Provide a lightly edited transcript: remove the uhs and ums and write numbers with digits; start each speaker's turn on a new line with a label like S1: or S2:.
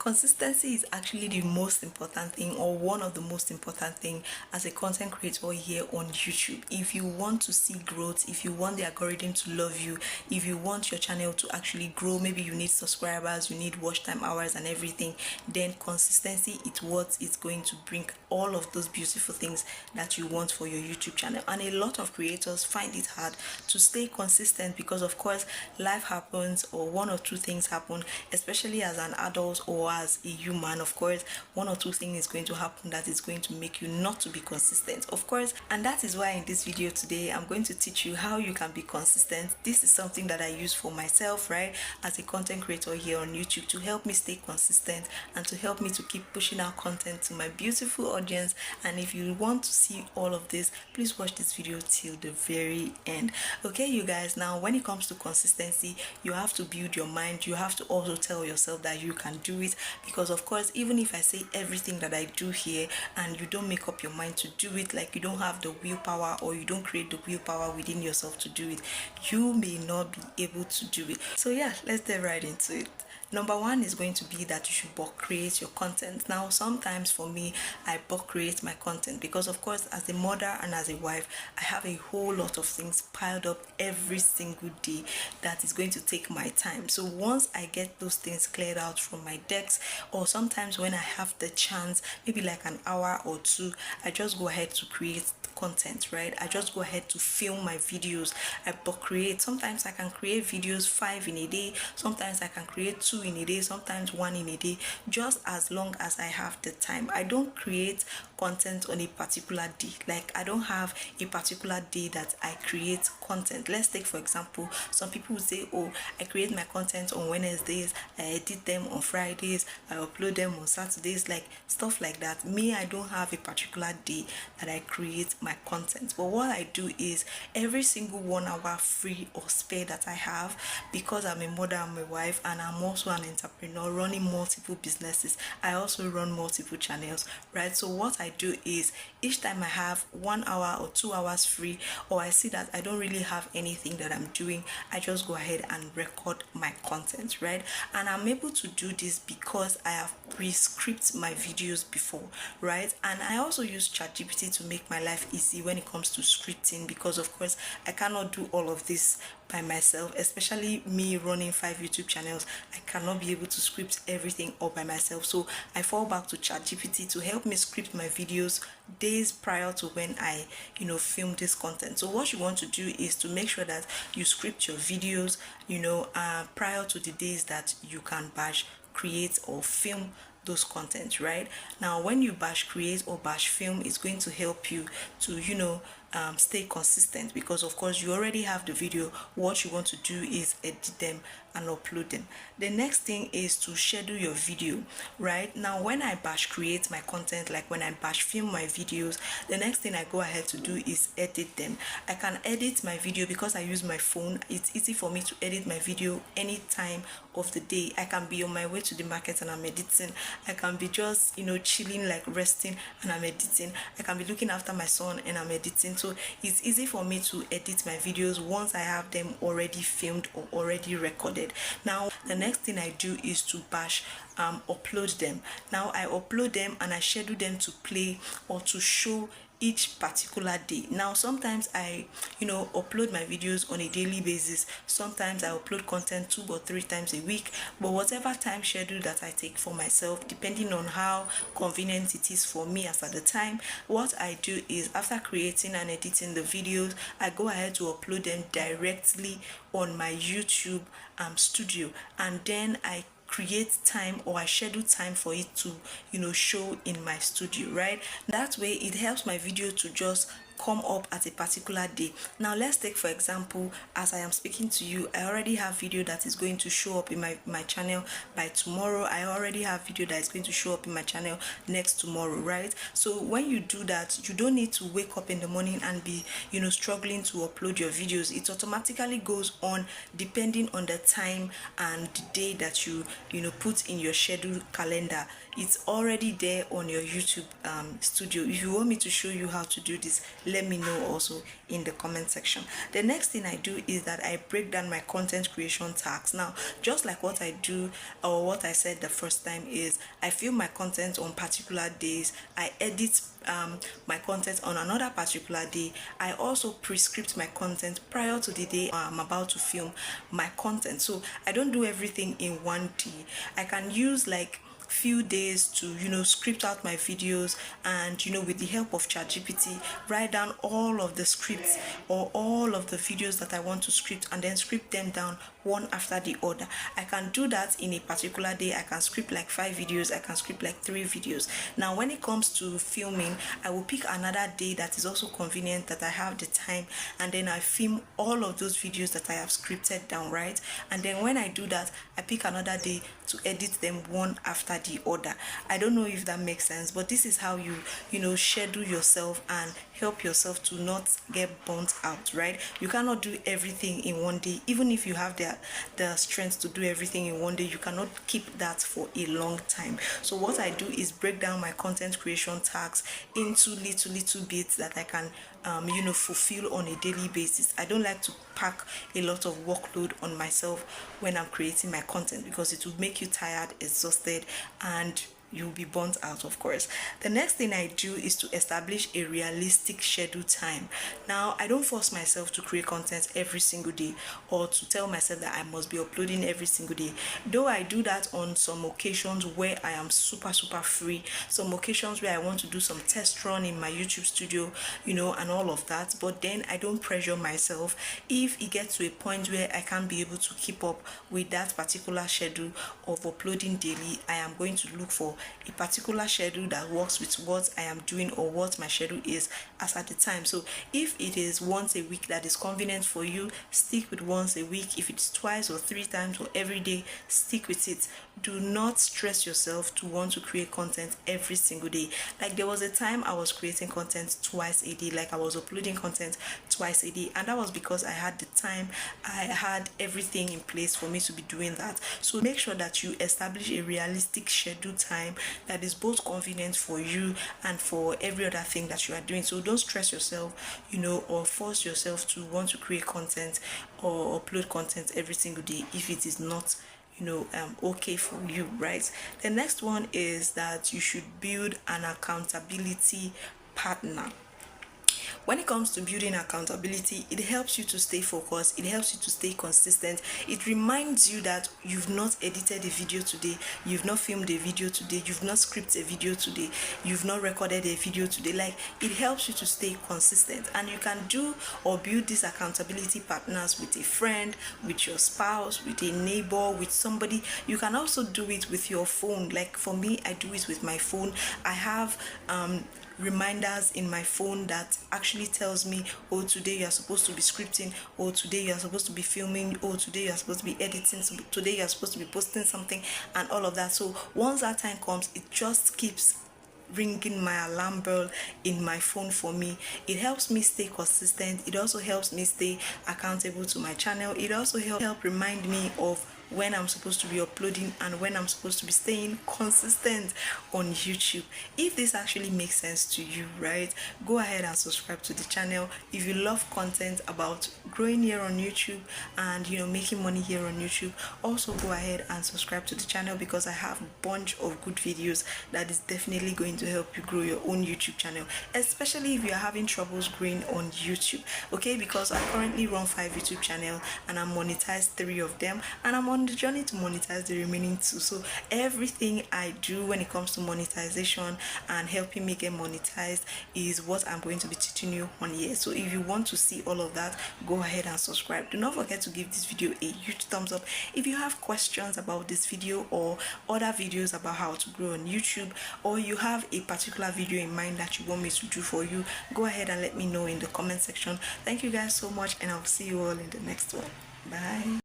S1: Consistency is actually the most important thing, or one of the most important thing as a content creator here on YouTube. If you want to see growth, if you want the algorithm to love you, if you want your channel to actually grow, maybe you need subscribers, you need watch time hours and everything, then consistency is what is going to bring all of those beautiful things that you want for your YouTube channel. And a lot of creators find it hard to stay consistent because of course life happens, or one or two things happen, especially as an adult or as a human. Of course, one or two things is going to happen that is going to make you not to be consistent, of course. And that is why in this video today I'm going to teach you how you can be consistent. This is something that I use for myself, right, as a content creator here on YouTube, to help me stay consistent and to help me to keep pushing out content to my beautiful audience. And if you want to see all of this, please watch this video till the very end. Okay, you guys, now when it comes to consistency, you have to build your mind. You have to also tell yourself that you can do it, because of course, even if I say everything that I do here and you don't make up your mind to do it, like you don't have the willpower, or you don't create the willpower within yourself to do it, you may not be able to do it. So yeah, let's get right into it. Number one is going to be that you should bulk create your content. Now, sometimes for me, I bulk create my content because, of course, as a mother and as a wife, I have a whole lot of things piled up every single day that is going to take my time. So once I get those things cleared out from my decks, or sometimes when I have the chance, maybe like an hour or two, I just go ahead to create content, right? I just go ahead to film my videos. I bulk create. Sometimes I can create videos 5 in a day. Sometimes I can create 2 in a day, sometimes 1 in a day, just as long as I have the time. I don't create content on a particular day. Like, I don't have a particular day that I create content. Let's take, for example, some people will say, oh, I create my content on Wednesdays, I edit them on Fridays, I upload them on Saturdays, like stuff like that. Me, I don't have a particular day that I create my content. But what I do is every single 1 hour free or spare that I have, because I'm a mother, I'm a wife, and I'm also an entrepreneur running multiple businesses. I also run multiple channels, right? So what I do is each time I have 1 hour or 2 hours free, or I see that I don't really have anything that I'm doing, I just go ahead and record my content, right? And I'm able to do this because I have pre-script my videos before, right? And I also use ChatGPT to make my life easy when it comes to scripting, because of course I cannot do all of this by myself, especially me running 5 YouTube channels. I cannot be able to script everything all by myself, so I fall back to ChatGPT to help me script my videos days prior to when I film this content. So what you want to do is to make sure that you script your videos prior to the days that you can batch create or film those content, right? Now, when you batch create or batch film, it's going to help you to stay consistent, because of course you already have the video. What you want to do is edit them and upload them. The next thing is to schedule your video. Right now, when I batch create my content, like when I batch film my videos, the next thing I go ahead to do is edit them. I can edit my video because I use my phone. It's easy for me to edit my video any time of the day. I can be on my way to the market and I'm editing. I can be just chilling, like resting, and I'm editing. I can be looking after my son and I'm editing. So it's easy for me to edit my videos once I have them already filmed or already recorded. Now, the next thing I do is to batch upload them. Now, I upload them and I schedule them to play or to show each particular day. Now, sometimes I upload my videos on a daily basis. Sometimes I upload content 2 or 3 times a week, but whatever time schedule that I take for myself, depending on how convenient it is for me as at the time, what I do is, after creating and editing the videos, I go ahead to upload them directly on my YouTube studio, and then I create time, or I schedule time for it to show in my studio, right? That way it helps my video to just come up at a particular day. Now, let's take, for example, as I am speaking to you, I already have video that is going to show up in my channel by tomorrow. I already have video that is going to show up in my channel next tomorrow, right? So when you do that, you don't need to wake up in the morning and be struggling to upload your videos. It automatically goes on depending on the time and the day that you put in your schedule calendar. It's already there on your YouTube studio. If you want me to show you how to do this, let me know also in the comment section. The next thing I do is that I break down my content creation tasks. Now, just like what I do or what I said the first time, is I film my content on particular days, I edit my content on another particular day. I also prescript my content prior to the day I'm about to film my content. So I don't do everything in one day. I can use like few days to script out my videos, and with the help of ChatGPT write down all of the scripts or all of the videos that I want to script, and then script them down one after the other. I can do that in a particular day. I can script like 5 videos, I can script like 3 videos. Now when it comes to filming, I will pick another day that is also convenient, that I have the time, and then I film all of those videos that I have scripted down, right? And then when I do that, I pick another day to edit them one after the other. I don't know if that makes sense, but this is how you schedule yourself and help yourself to not get burnt out, right? You cannot do everything in one day. Even if you have the strength to do everything in one day, you cannot keep that for a long time. So what I do is break down my content creation tasks into little bits that I can fulfill on a daily basis. I don't like to pack a lot of workload on myself when I'm creating my content, because it will make you tired, exhausted, and you'll be burnt out, of course. The next thing I do is to establish a realistic schedule time. Now, I don't force myself to create content every single day, or to tell myself that I must be uploading every single day. Though I do that on some occasions where I am super free, some occasions where I want to do some test run in my YouTube studio, and all of that. But then I don't pressure myself. If it gets to a point where I can't be able to keep up with that particular schedule of uploading daily, I am going to look for a particular schedule that works with what I am doing or what my schedule is as at the time. So if it is once a week that is convenient for you, stick with once a week. If it's twice or 3 times or every day, stick with it. Do not stress yourself to want to create content every single day. Like, there was a time I was creating content twice a day, like I was uploading content twice a day, and that was because I had the time, I had everything in place for me to be doing that. So make sure that you establish a realistic schedule time that is both convenient for you and for every other thing that you are doing. So don't stress yourself, or force yourself to want to create content or upload content every single day if it is not okay for you, right? The next one is that you should build an accountability partner. When it comes to building accountability, it helps you to stay focused, it helps you to stay consistent. It reminds you that you've not edited a video today, you've not filmed a video today, you've not scripted a video today, you've not recorded a video today. Like, it helps you to stay consistent. And you can do or build these accountability partners with a friend, with your spouse, with a neighbor, with somebody. You can also do it with your phone. Like, for me, I do it with my phone. I have reminders in my phone that actually tells me, oh, today you're supposed to be scripting, or today you're supposed to be filming, or today you're supposed to be editing, so today you're supposed to be posting something, and all of that. So once that time comes, it just keeps ringing my alarm bell in my phone for me. It helps me stay consistent. It also helps me stay accountable to my channel. It also help remind me of when I'm supposed to be uploading and when I'm supposed to be staying consistent on YouTube. If this actually makes sense to you, right, go ahead and subscribe to the channel. If you love content about growing here on YouTube and making money here on YouTube, also go ahead and subscribe to the channel, because I have a bunch of good videos that is definitely going to help you grow your own YouTube channel, especially if you're having troubles growing on YouTube. Okay, because I currently run 5 YouTube channels and I monetize 3 of them, and I'm on the journey to monetize the remaining 2. So everything I do when it comes to monetization and helping me get monetized is what I'm going to be teaching you on here. So if you want to see all of that, go ahead and subscribe. Do not forget to give this video a huge thumbs up. If you have questions about this video or other videos about how to grow on YouTube, or you have a particular video in mind that you want me to do for you, go ahead and let me know in the comment section. Thank you guys so much, and I'll see you all in the next one. Bye.